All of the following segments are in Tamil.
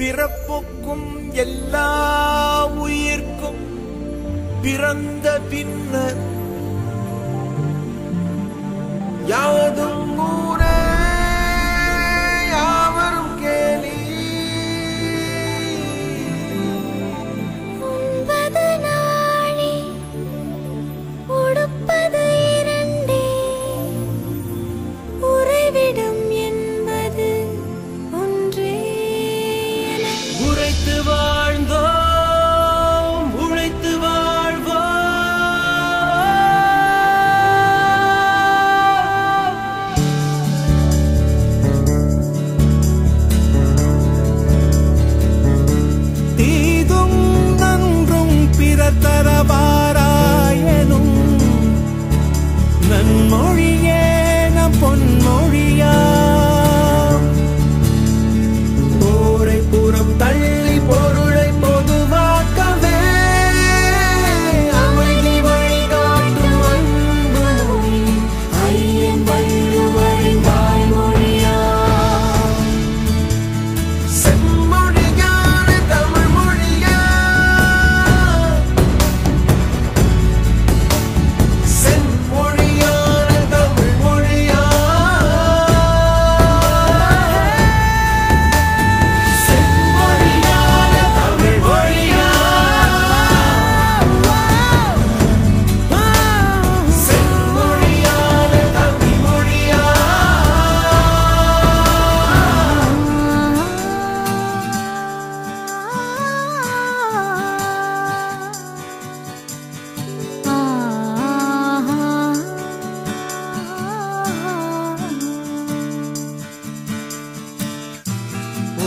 பிறப்புக்கும் எல்லா உயிர்க்கும் பிறந்த பின்னர் யாவதும் ஊரே யாவரும் கேலி. உண்பது நாளே உடுப்பது இரண்டே உறைவிடம் என்பது ஒன்றே. உரைத்து வாழ்ந்தோம் உழைத்து வாழ்வோம். தீதும் நன்றும் பிறர் தரவாராயனும் நன்மொழியே நம் பொன்மொழியா. போரை புறம் தள்ளி பொருளை பொதுவாக்கவே அமைதி வழிகாட்டும் அன்பு மொழி ஐயன் வள்ளுவரின் வாய்மொழியா. செம்மொழியான தமிழ் மொழியா. செம்மொழியான தமிழ் மொழியா. செம்மொழியான தமிழ் மொழியா. செம்மொழியான தமிழ் மொழியா.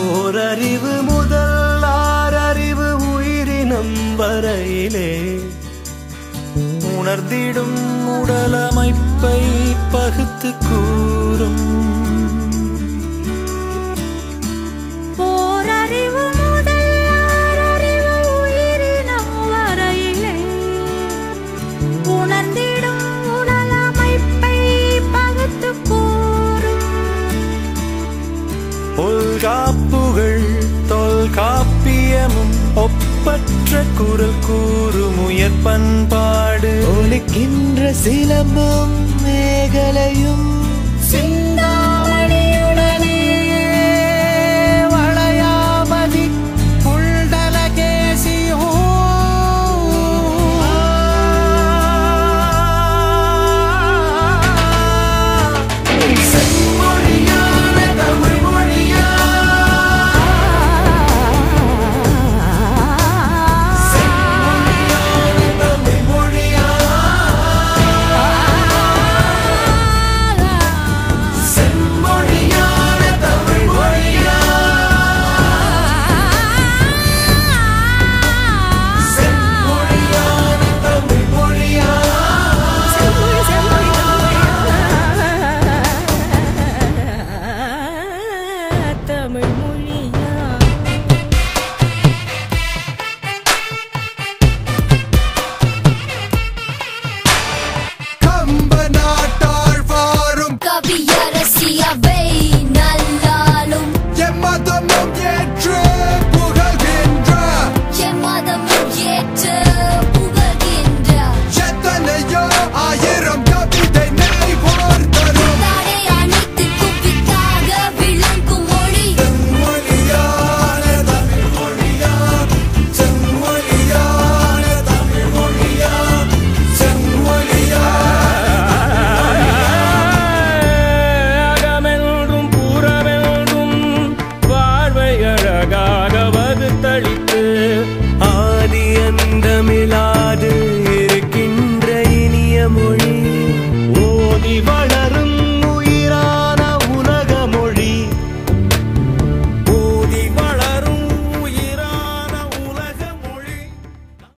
ஓரறிவு முதல் ஆறறிவு உயிரினம் வரையிலே உணர்ந்திடும் உடலமைப்பை பகுத்து கூறும். ஓரறிவு முதல் ஆறறிவு உயிரினம் வரையிலே உணர்ந்திடும் உடலமைப்பை பகுத்துக் கூறும். தொல்காப்புகள் தொல்காப்பியமும் ஒப்பற்ற குரல் கூறும் உயர் பண்பாடு. ஒலிக்கின்ற சிலம்பும் மேகலையும் சிந்தாமணியுடனே வளையாமதி புல்டலகேசியும். செம்மொழியான தமிழ் மொழியா. செம்மொழியான தமிழ் மொழியா. செம்மொழியான தமிழ் மொழியா. செம்மொழியான தமிழ் மொழியா. தமிழ் மொழியா. கம்ப நாட்டார் வாரும் கவியரசியவை நல்லாலும் எம்மதமும் ஏற்று புகழ்கின்ற எம்மதமும் ஏற்று புகழ்கின்ற எத்தனையோ ஆயிரம் கவிதை நெய்வோர் தரும் தாடை அனைத்து குப்பிக்காக விளங்கும் மொழி. செம்மொழியான தமிழ் மொழியா. செம்மொழியான தமிழ் மொழியா. செம்மொழியா. அகமென்றும் புறமென்றும் வாழ்வை அழகாக வகுத்தளித்து ஆதி அந்தமிலாது இருக்கின்ற இனிய மொழி. ஓதி வளரும்